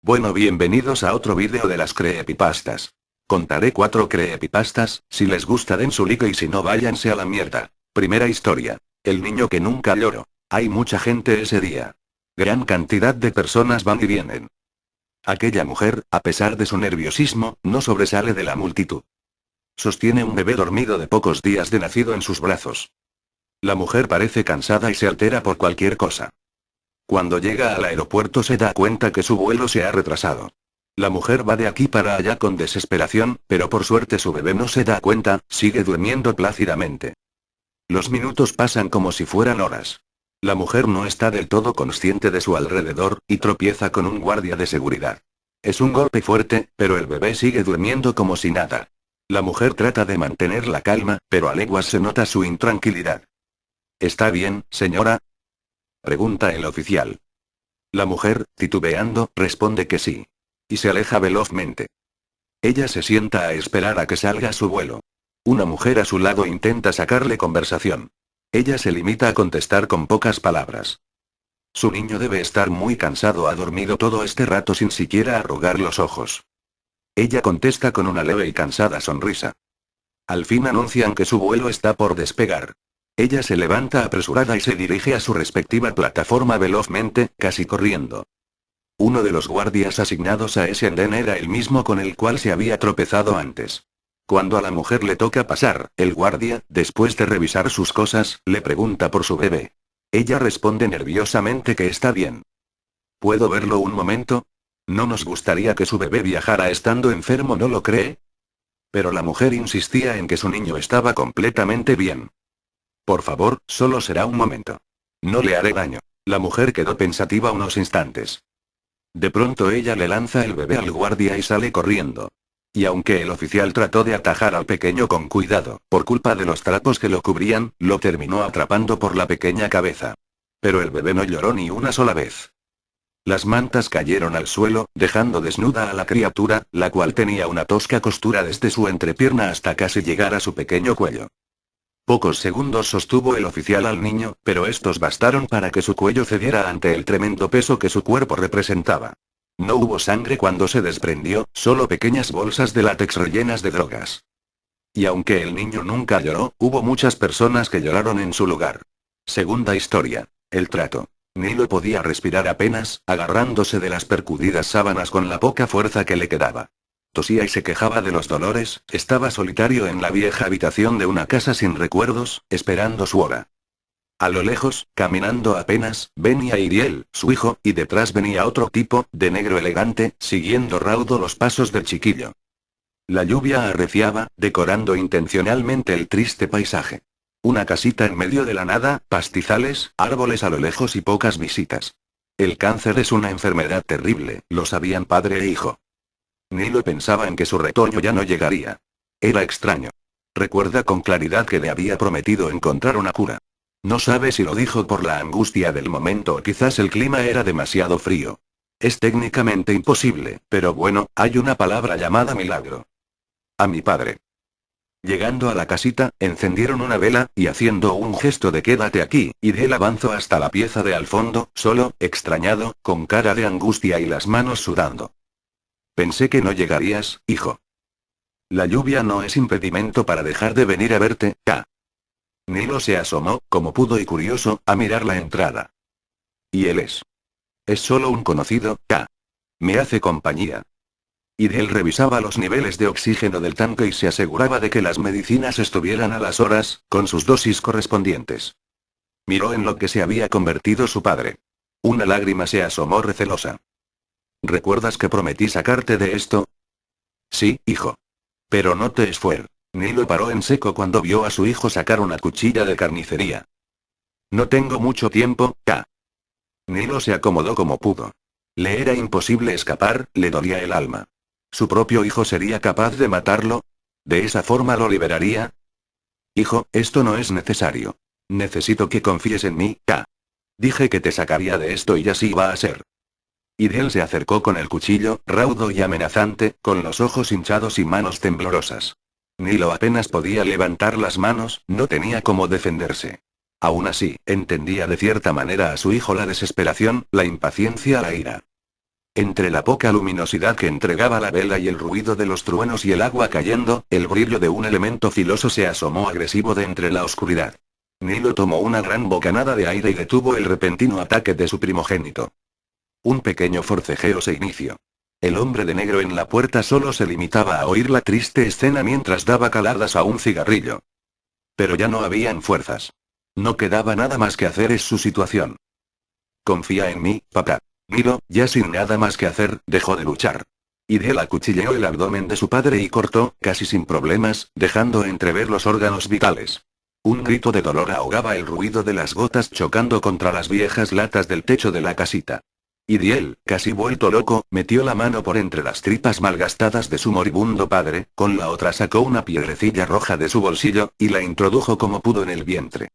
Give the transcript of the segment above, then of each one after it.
Bueno, bienvenidos a otro vídeo de las creepypastas. Contaré 4 creepypastas, si les gusta den su like y si no váyanse a la mierda. Primera historia. El niño que nunca lloró. Hay mucha gente ese día. Gran cantidad de personas van y vienen. Aquella mujer, a pesar de su nerviosismo, no sobresale de la multitud. Sostiene un bebé dormido de pocos días de nacido en sus brazos. La mujer parece cansada y se altera por cualquier cosa. Cuando llega al aeropuerto se da cuenta que su vuelo se ha retrasado. La mujer va de aquí para allá con desesperación, pero por suerte su bebé no se da cuenta, sigue durmiendo plácidamente. Los minutos pasan como si fueran horas. La mujer no está del todo consciente de su alrededor, y tropieza con un guardia de seguridad. Es un golpe fuerte, pero el bebé sigue durmiendo como si nada. La mujer trata de mantener la calma, pero a leguas se nota su intranquilidad. ¿Está bien, señora?, pregunta el oficial. La mujer, titubeando, responde que sí. Y se aleja velozmente. Ella se sienta a esperar a que salga su vuelo. Una mujer a su lado intenta sacarle conversación. Ella se limita a contestar con pocas palabras. Su niño debe estar muy cansado, ha dormido todo este rato sin siquiera arrugar los ojos. Ella contesta con una leve y cansada sonrisa. Al fin anuncian que su vuelo está por despegar. Ella se levanta apresurada y se dirige a su respectiva plataforma velozmente, casi corriendo. Uno de los guardias asignados a ese andén era el mismo con el cual se había tropezado antes. Cuando a la mujer le toca pasar, el guardia, después de revisar sus cosas, le pregunta por su bebé. Ella responde nerviosamente que está bien. ¿Puedo verlo un momento? No nos gustaría que su bebé viajara estando enfermo, ¿no lo cree? Pero la mujer insistía en que su niño estaba completamente bien. Por favor, solo será un momento. No le haré daño. La mujer quedó pensativa unos instantes. De pronto ella le lanza el bebé al guardia y sale corriendo. Y aunque el oficial trató de atajar al pequeño con cuidado, por culpa de los trapos que lo cubrían, lo terminó atrapando por la pequeña cabeza. Pero el bebé no lloró ni una sola vez. Las mantas cayeron al suelo, dejando desnuda a la criatura, la cual tenía una tosca costura desde su entrepierna hasta casi llegar a su pequeño cuello. Pocos segundos sostuvo el oficial al niño, pero estos bastaron para que su cuello cediera ante el tremendo peso que su cuerpo representaba. No hubo sangre cuando se desprendió, solo pequeñas bolsas de látex rellenas de drogas. Y aunque el niño nunca lloró, hubo muchas personas que lloraron en su lugar. Segunda historia. El trato. Nilo podía respirar apenas, agarrándose de las percudidas sábanas con la poca fuerza que le quedaba. Tosía y se quejaba de los dolores, estaba solitario en la vieja habitación de una casa sin recuerdos, esperando su hora. A lo lejos, caminando apenas, venía Iriel, su hijo, y detrás venía otro tipo, de negro elegante, siguiendo raudo los pasos del chiquillo. La lluvia arreciaba, decorando intencionalmente el triste paisaje. Una casita en medio de la nada, pastizales, árboles a lo lejos y pocas visitas. El cáncer es una enfermedad terrible, lo sabían padre e hijo. Nilo pensaba en que su retoño ya no llegaría. Era extraño. Recuerda con claridad que le había prometido encontrar una cura. No sabe si lo dijo por la angustia del momento o quizás el clima era demasiado frío. Es técnicamente imposible, pero bueno, hay una palabra llamada milagro. A mi padre. Llegando a la casita, encendieron una vela, y haciendo un gesto de quédate aquí, Iriel avanzó hasta la pieza de al fondo, solo, extrañado, con cara de angustia y las manos sudando. Pensé que no llegarías, hijo. La lluvia no es impedimento para dejar de venir a verte, K. Nilo se asomó, como pudo y curioso, a mirar la entrada. ¿Y él es? Es solo un conocido, K. Me hace compañía. Iriel revisaba los niveles de oxígeno del tanque y se aseguraba de que las medicinas estuvieran a las horas, con sus dosis correspondientes. Miró en lo que se había convertido su padre. Una lágrima se asomó recelosa. ¿Recuerdas que prometí sacarte de esto? Sí, hijo. Pero no te esfuerces. Nilo paró en seco cuando vio a su hijo sacar una cuchilla de carnicería. No tengo mucho tiempo, K. Nilo se acomodó como pudo. Le era imposible escapar, le dolía el alma. ¿Su propio hijo sería capaz de matarlo? ¿De esa forma lo liberaría? Hijo, esto no es necesario. Necesito que confíes en mí, K. Dije que te sacaría de esto y así va a ser. Iriel se acercó con el cuchillo, raudo y amenazante, con los ojos hinchados y manos temblorosas. Nilo apenas podía levantar las manos, no tenía cómo defenderse. Aún así, entendía de cierta manera a su hijo la desesperación, la impaciencia, la ira. Entre la poca luminosidad que entregaba la vela y el ruido de los truenos y el agua cayendo, el brillo de un elemento filoso se asomó agresivo de entre la oscuridad. Nilo tomó una gran bocanada de aire y detuvo el repentino ataque de su primogénito. Un pequeño forcejeo se inició. El hombre de negro en la puerta solo se limitaba a oír la triste escena mientras daba caladas a un cigarrillo. Pero ya no habían fuerzas. No quedaba nada más que hacer, es su situación. Confía en mí, papá. Nilo, ya sin nada más que hacer, dejó de luchar. Idel acuchilleó el abdomen de su padre y cortó, casi sin problemas, dejando entrever los órganos vitales. Un grito de dolor ahogaba el ruido de las gotas chocando contra las viejas latas del techo de la casita. Idiel, casi vuelto loco, metió la mano por entre las tripas malgastadas de su moribundo padre, con la otra sacó una piedrecilla roja de su bolsillo, y la introdujo como pudo en el vientre.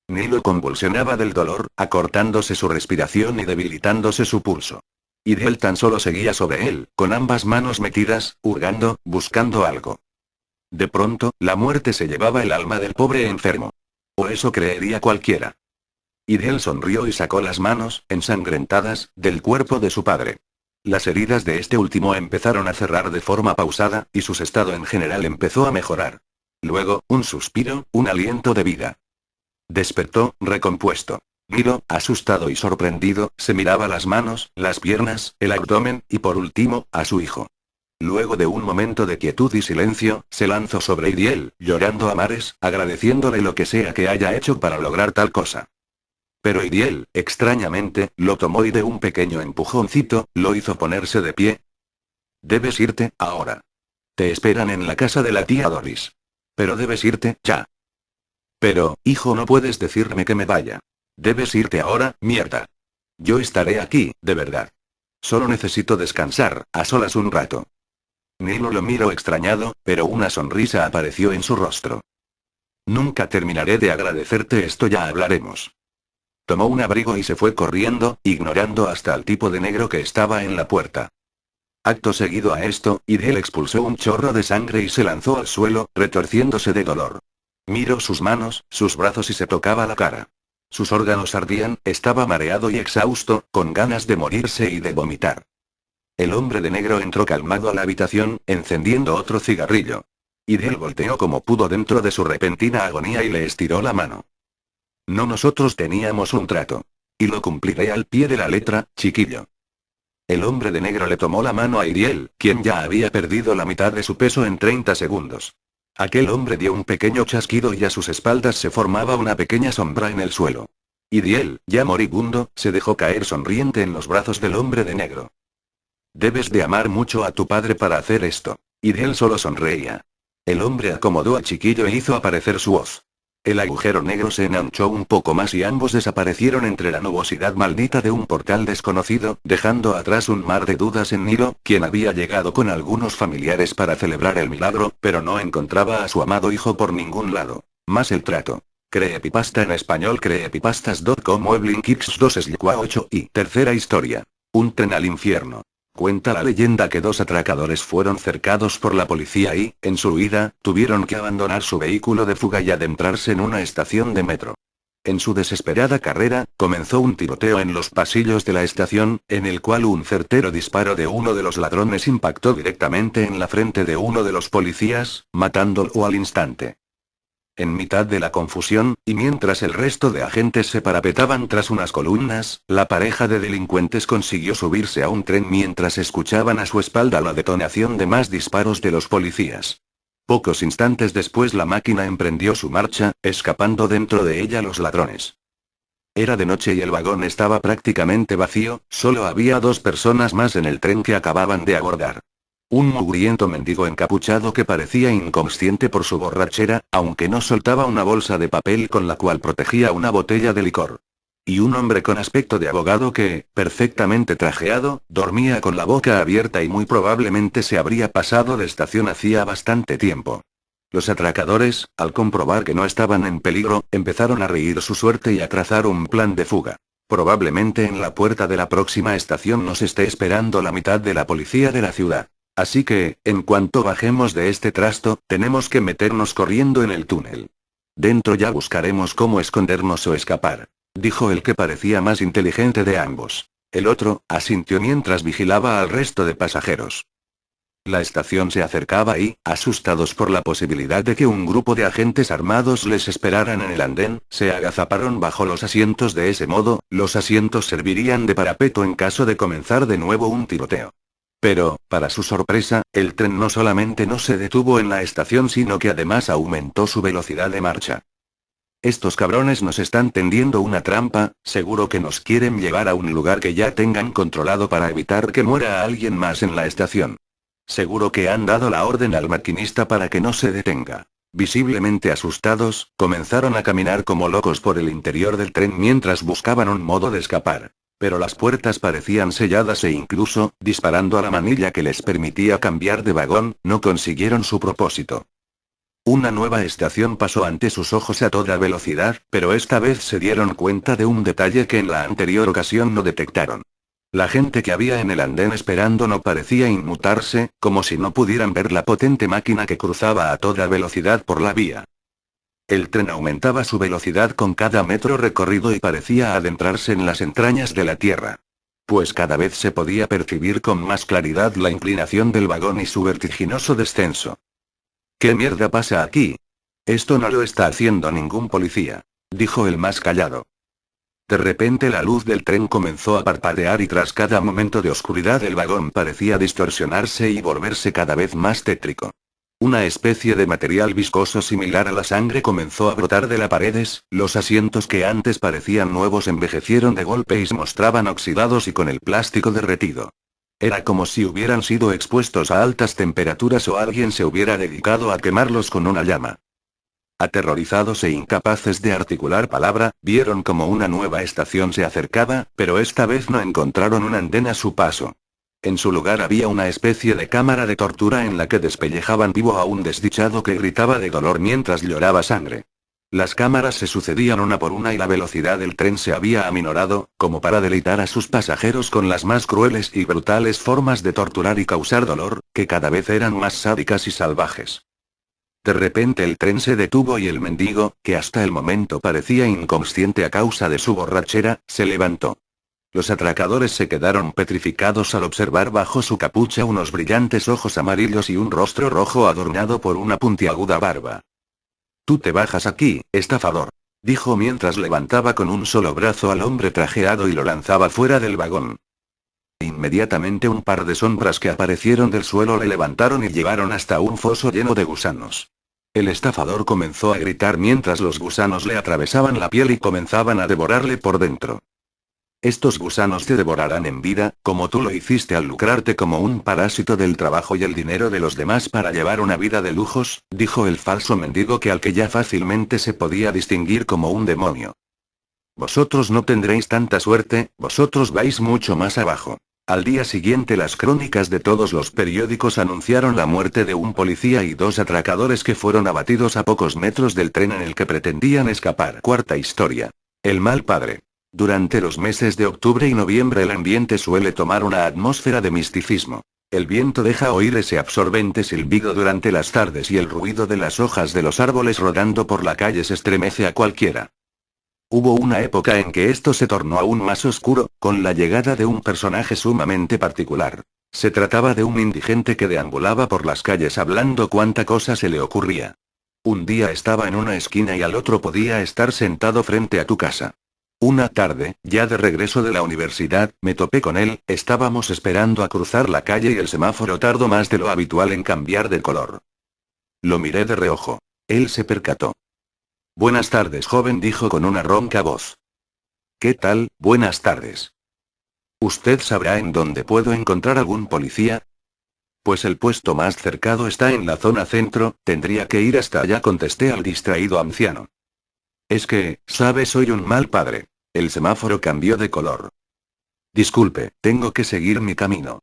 Nilo convulsionaba del dolor, acortándose su respiración y debilitándose su pulso. Idiel tan solo seguía sobre él, con ambas manos metidas, hurgando, buscando algo. De pronto, la muerte se llevaba el alma del pobre enfermo. O eso creería cualquiera. Idiel sonrió y sacó las manos, ensangrentadas, del cuerpo de su padre. Las heridas de este último empezaron a cerrar de forma pausada, y su estado en general empezó a mejorar. Luego, un suspiro, un aliento de vida. Despertó, recompuesto. Nilo, asustado y sorprendido, se miraba las manos, las piernas, el abdomen, y por último, a su hijo. Luego de un momento de quietud y silencio, se lanzó sobre Idiel, llorando a mares, agradeciéndole lo que sea que haya hecho para lograr tal cosa. Pero Idiel, extrañamente, lo tomó y de un pequeño empujoncito, lo hizo ponerse de pie. Debes irte, ahora. Te esperan en la casa de la tía Doris. Pero debes irte, ya. Pero, hijo, no puedes decirme que me vaya. Debes irte ahora, mierda. Yo estaré aquí, de verdad. Solo necesito descansar, a solas un rato. Nilo lo miró extrañado, pero una sonrisa apareció en su rostro. Nunca terminaré de agradecerte esto, ya hablaremos. Tomó un abrigo y se fue corriendo, ignorando hasta al tipo de negro que estaba en la puerta. Acto seguido a esto, Idiel expulsó un chorro de sangre y se lanzó al suelo, retorciéndose de dolor. Miró sus manos, sus brazos y se tocaba la cara. Sus órganos ardían, estaba mareado y exhausto, con ganas de morirse y de vomitar. El hombre de negro entró calmado a la habitación, encendiendo otro cigarrillo. Idiel volteó como pudo dentro de su repentina agonía y le estiró la mano. No, nosotros teníamos un trato. Y lo cumpliré al pie de la letra, chiquillo. El hombre de negro le tomó la mano a Idiel, quien ya había perdido la mitad de su peso en 30 segundos. Aquel hombre dio un pequeño chasquido y a sus espaldas se formaba una pequeña sombra en el suelo. Idiel, ya moribundo, se dejó caer sonriente en los brazos del hombre de negro. Debes de amar mucho a tu padre para hacer esto. Idiel solo sonreía. El hombre acomodó al chiquillo e hizo aparecer su hoz. El agujero negro se enanchó un poco más y ambos desaparecieron entre la nubosidad maldita de un portal desconocido, dejando atrás un mar de dudas en Nilo, quien había llegado con algunos familiares para celebrar el milagro, pero no encontraba a su amado hijo por ningún lado. Más el trato. Creepypasta en español, creepypastas.com, Muebling Kicks 2/8 y tercera historia. Un tren al infierno. Cuenta la leyenda que dos atracadores fueron cercados por la policía y, en su huida, tuvieron que abandonar su vehículo de fuga y adentrarse en una estación de metro. En su desesperada carrera, comenzó un tiroteo en los pasillos de la estación, en el cual un certero disparo de uno de los ladrones impactó directamente en la frente de uno de los policías, matándolo al instante. En mitad de la confusión, y mientras el resto de agentes se parapetaban tras unas columnas, la pareja de delincuentes consiguió subirse a un tren mientras escuchaban a su espalda la detonación de más disparos de los policías. Pocos instantes después la máquina emprendió su marcha, escapando dentro de ella los ladrones. Era de noche y el vagón estaba prácticamente vacío, solo había 2 personas más en el tren que acababan de abordar. Un mugriento mendigo encapuchado que parecía inconsciente por su borrachera, aunque no soltaba una bolsa de papel con la cual protegía una botella de licor. Y un hombre con aspecto de abogado que, perfectamente trajeado, dormía con la boca abierta y muy probablemente se habría pasado de estación hacía bastante tiempo. Los atracadores, al comprobar que no estaban en peligro, empezaron a reír su suerte y a trazar un plan de fuga. Probablemente en la puerta de la próxima estación nos esté esperando la mitad de la policía de la ciudad. Así que, en cuanto bajemos de este trasto, tenemos que meternos corriendo en el túnel. Dentro ya buscaremos cómo escondernos o escapar, dijo el que parecía más inteligente de ambos. El otro, asintió mientras vigilaba al resto de pasajeros. La estación se acercaba y, asustados por la posibilidad de que un grupo de agentes armados les esperaran en el andén, se agazaparon bajo los asientos. De ese modo, los asientos servirían de parapeto en caso de comenzar de nuevo un tiroteo. Pero, para su sorpresa, el tren no solamente no se detuvo en la estación, sino que además aumentó su velocidad de marcha. Estos cabrones nos están tendiendo una trampa, seguro que nos quieren llevar a un lugar que ya tengan controlado para evitar que muera alguien más en la estación. Seguro que han dado la orden al maquinista para que no se detenga. Visiblemente asustados, comenzaron a caminar como locos por el interior del tren mientras buscaban un modo de escapar. Pero las puertas parecían selladas e incluso, disparando a la manilla que les permitía cambiar de vagón, no consiguieron su propósito. Una nueva estación pasó ante sus ojos a toda velocidad, pero esta vez se dieron cuenta de un detalle que en la anterior ocasión no detectaron. La gente que había en el andén esperando no parecía inmutarse, como si no pudieran ver la potente máquina que cruzaba a toda velocidad por la vía. El tren aumentaba su velocidad con cada metro recorrido y parecía adentrarse en las entrañas de la tierra. Pues cada vez se podía percibir con más claridad la inclinación del vagón y su vertiginoso descenso. ¿Qué mierda pasa aquí? Esto no lo está haciendo ningún policía, dijo el más callado. De repente la luz del tren comenzó a parpadear y tras cada momento de oscuridad el vagón parecía distorsionarse y volverse cada vez más tétrico. Una especie de material viscoso similar a la sangre comenzó a brotar de las paredes, los asientos que antes parecían nuevos envejecieron de golpe y se mostraban oxidados y con el plástico derretido. Era como si hubieran sido expuestos a altas temperaturas o alguien se hubiera dedicado a quemarlos con una llama. Aterrorizados e incapaces de articular palabra, vieron como una nueva estación se acercaba, pero esta vez no encontraron un andén a su paso. En su lugar había una especie de cámara de tortura en la que despellejaban vivo a un desdichado que gritaba de dolor mientras lloraba sangre. Las cámaras se sucedían una por una y la velocidad del tren se había aminorado, como para deleitar a sus pasajeros con las más crueles y brutales formas de torturar y causar dolor, que cada vez eran más sádicas y salvajes. De repente el tren se detuvo y el mendigo, que hasta el momento parecía inconsciente a causa de su borrachera, se levantó. Los atracadores se quedaron petrificados al observar bajo su capucha unos brillantes ojos amarillos y un rostro rojo adornado por una puntiaguda barba. «Tú te bajas aquí, estafador», dijo mientras levantaba con un solo brazo al hombre trajeado y lo lanzaba fuera del vagón. Inmediatamente un par de sombras que aparecieron del suelo le levantaron y llevaron hasta un foso lleno de gusanos. El estafador comenzó a gritar mientras los gusanos le atravesaban la piel y comenzaban a devorarle por dentro. «Estos gusanos te devorarán en vida, como tú lo hiciste al lucrarte como un parásito del trabajo y el dinero de los demás para llevar una vida de lujos», dijo el falso mendigo al que ya fácilmente se podía distinguir como un demonio. «Vosotros no tendréis tanta suerte, vosotros vais mucho más abajo». Al día siguiente las crónicas de todos los periódicos anunciaron la muerte de un policía y dos atracadores que fueron abatidos a pocos metros del tren en el que pretendían escapar. Cuarta historia. El mal padre. Durante los meses de octubre y noviembre el ambiente suele tomar una atmósfera de misticismo. El viento deja oír ese absorbente silbido durante las tardes y el ruido de las hojas de los árboles rodando por la calle se estremece a cualquiera. Hubo una época en que esto se tornó aún más oscuro, con la llegada de un personaje sumamente particular. Se trataba de un indigente que deambulaba por las calles hablando cuanta cosa se le ocurría. Un día estaba en una esquina y al otro podía estar sentado frente a tu casa. Una tarde, ya de regreso de la universidad, me topé con él, estábamos esperando a cruzar la calle y el semáforo tardó más de lo habitual en cambiar de color. Lo miré de reojo. Él se percató. «Buenas tardes, joven», dijo con una ronca voz. «¿Qué tal? Buenas tardes. ¿Usted sabrá en dónde puedo encontrar algún policía?» «Pues el puesto más cercano está en la zona centro, tendría que ir hasta allá», contesté al distraído anciano. «Es que, ¿sabe? Soy un mal padre». El semáforo cambió de color. «Disculpe, tengo que seguir mi camino».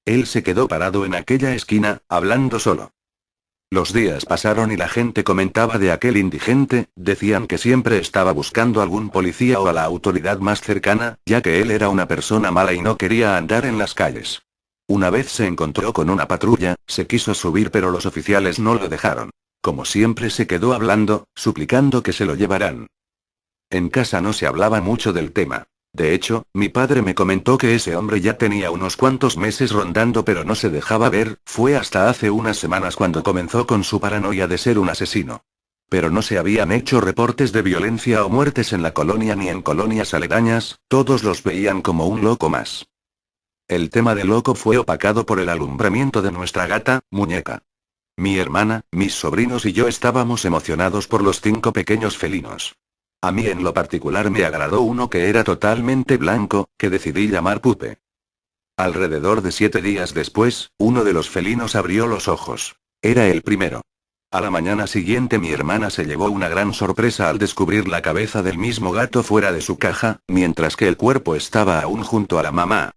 Él se quedó parado en aquella esquina, hablando solo. Los días pasaron y la gente comentaba de aquel indigente, decían que siempre estaba buscando algún policía o a la autoridad más cercana, ya que él era una persona mala y no quería andar en las calles. Una vez se encontró con una patrulla, se quiso subir pero los oficiales no lo dejaron. Como siempre se quedó hablando, suplicando que se lo llevaran. En casa no se hablaba mucho del tema. De hecho, mi padre me comentó que ese hombre ya tenía unos cuantos meses rondando pero no se dejaba ver, fue hasta hace unas semanas cuando comenzó con su paranoia de ser un asesino. Pero no se habían hecho reportes de violencia o muertes en la colonia ni en colonias aledañas, todos los veían como un loco más. El tema del loco fue opacado por el alumbramiento de nuestra gata, Muñeca. Mi hermana, mis sobrinos y yo estábamos emocionados por los 5 pequeños felinos. A mí en lo particular me agradó uno que era totalmente blanco, que decidí llamar Pupe. Alrededor de 7 días después, uno de los felinos abrió los ojos. Era el primero. A la mañana siguiente mi hermana se llevó una gran sorpresa al descubrir la cabeza del mismo gato fuera de su caja, mientras que el cuerpo estaba aún junto a la mamá.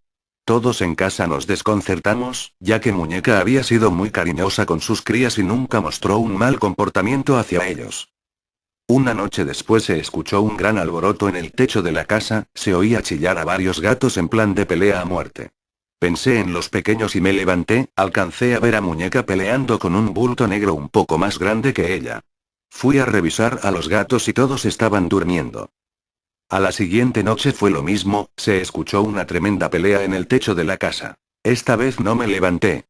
Todos en casa nos desconcertamos, ya que Muñeca había sido muy cariñosa con sus crías y nunca mostró un mal comportamiento hacia ellos. Una noche después se escuchó un gran alboroto en el techo de la casa, se oía chillar a varios gatos en plan de pelea a muerte. Pensé en los pequeños y me levanté, alcancé a ver a Muñeca peleando con un bulto negro un poco más grande que ella. Fui a revisar a los gatos y todos estaban durmiendo. A la siguiente noche fue lo mismo, se escuchó una tremenda pelea en el techo de la casa. Esta vez no me levanté.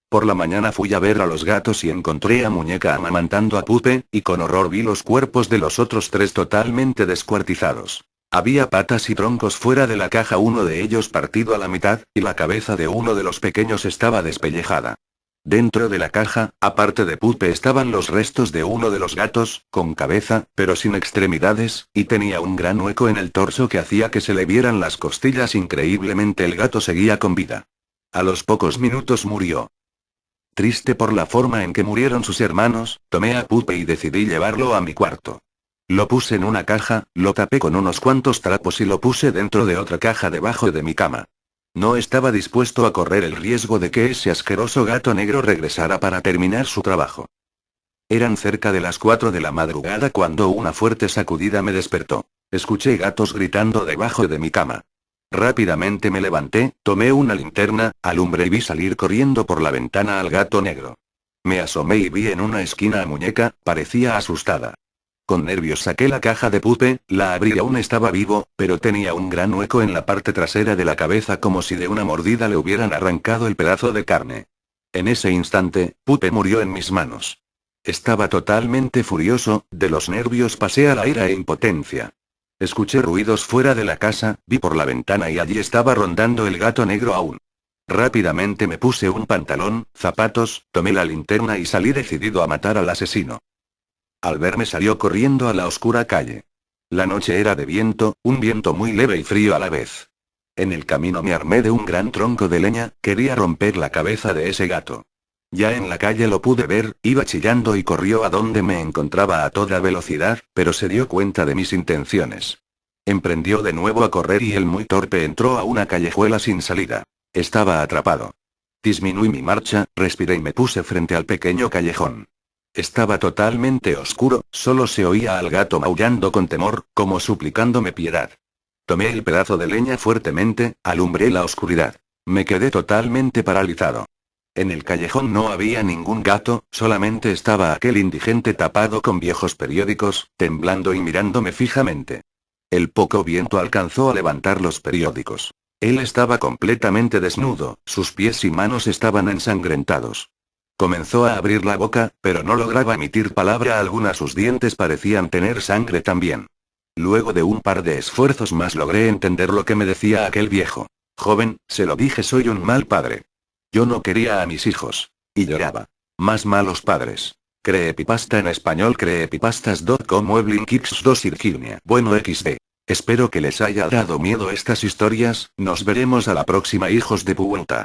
Por la mañana fui a ver a los gatos y encontré a Muñeca amamantando a Pupe, y con horror vi los cuerpos de los otros 3 totalmente descuartizados. Había patas y troncos fuera de la caja, uno de ellos partido a la mitad, y la cabeza de uno de los pequeños estaba despellejada. Dentro de la caja, aparte de Pupe, estaban los restos de uno de los gatos, con cabeza, pero sin extremidades, y tenía un gran hueco en el torso que hacía que se le vieran las costillas. Increíblemente el gato seguía con vida. A los pocos minutos murió. Triste por la forma en que murieron sus hermanos, tomé a Pupe y decidí llevarlo a mi cuarto. Lo puse en una caja, lo tapé con unos cuantos trapos y lo puse dentro de otra caja debajo de mi cama. No estaba dispuesto a correr el riesgo de que ese asqueroso gato negro regresara para terminar su trabajo. Eran cerca de las 4 de la madrugada cuando una fuerte sacudida me despertó. Escuché gatos gritando debajo de mi cama. Rápidamente me levanté, tomé una linterna, alumbré y vi salir corriendo por la ventana al gato negro. Me asomé y vi en una esquina a Muñeca, parecía asustada. Con nervios saqué la caja de Pupe, la abrí y aún estaba vivo, pero tenía un gran hueco en la parte trasera de la cabeza como si de una mordida le hubieran arrancado el pedazo de carne. En ese instante, Pupe murió en mis manos. Estaba totalmente furioso, de los nervios pasé a la ira e impotencia. Escuché ruidos fuera de la casa, vi por la ventana y allí estaba rondando el gato negro aún. Rápidamente me puse un pantalón, zapatos, tomé la linterna y salí decidido a matar al asesino. Al verme salió corriendo a la oscura calle. La noche era de viento, un viento muy leve y frío a la vez. En el camino me armé de un gran tronco de leña, quería romper la cabeza de ese gato. Ya en la calle lo pude ver, iba chillando y corrió a donde me encontraba a toda velocidad, pero se dio cuenta de mis intenciones. Emprendió de nuevo a correr y el muy torpe entró a una callejuela sin salida. Estaba atrapado. Disminuí mi marcha, respiré y me puse frente al pequeño callejón. Estaba totalmente oscuro, solo se oía al gato maullando con temor, como suplicándome piedad. Tomé el pedazo de leña fuertemente, alumbré la oscuridad. Me quedé totalmente paralizado. En el callejón no había ningún gato, solamente estaba aquel indigente tapado con viejos periódicos, temblando y mirándome fijamente. El poco viento alcanzó a levantar los periódicos. Él estaba completamente desnudo, sus pies y manos estaban ensangrentados. Comenzó a abrir la boca, pero no lograba emitir palabra alguna, sus dientes parecían tener sangre también. Luego de un par de esfuerzos más logré entender lo que me decía aquel viejo. Joven, se lo dije, soy un mal padre. Yo no quería a mis hijos. Y lloraba. Más malos padres. Creepypasta en español, creepypastas.com, Muebling Kids 2 Virginia. Bueno, XD. Espero que les haya dado miedo estas historias, nos veremos a la próxima, hijos de puta.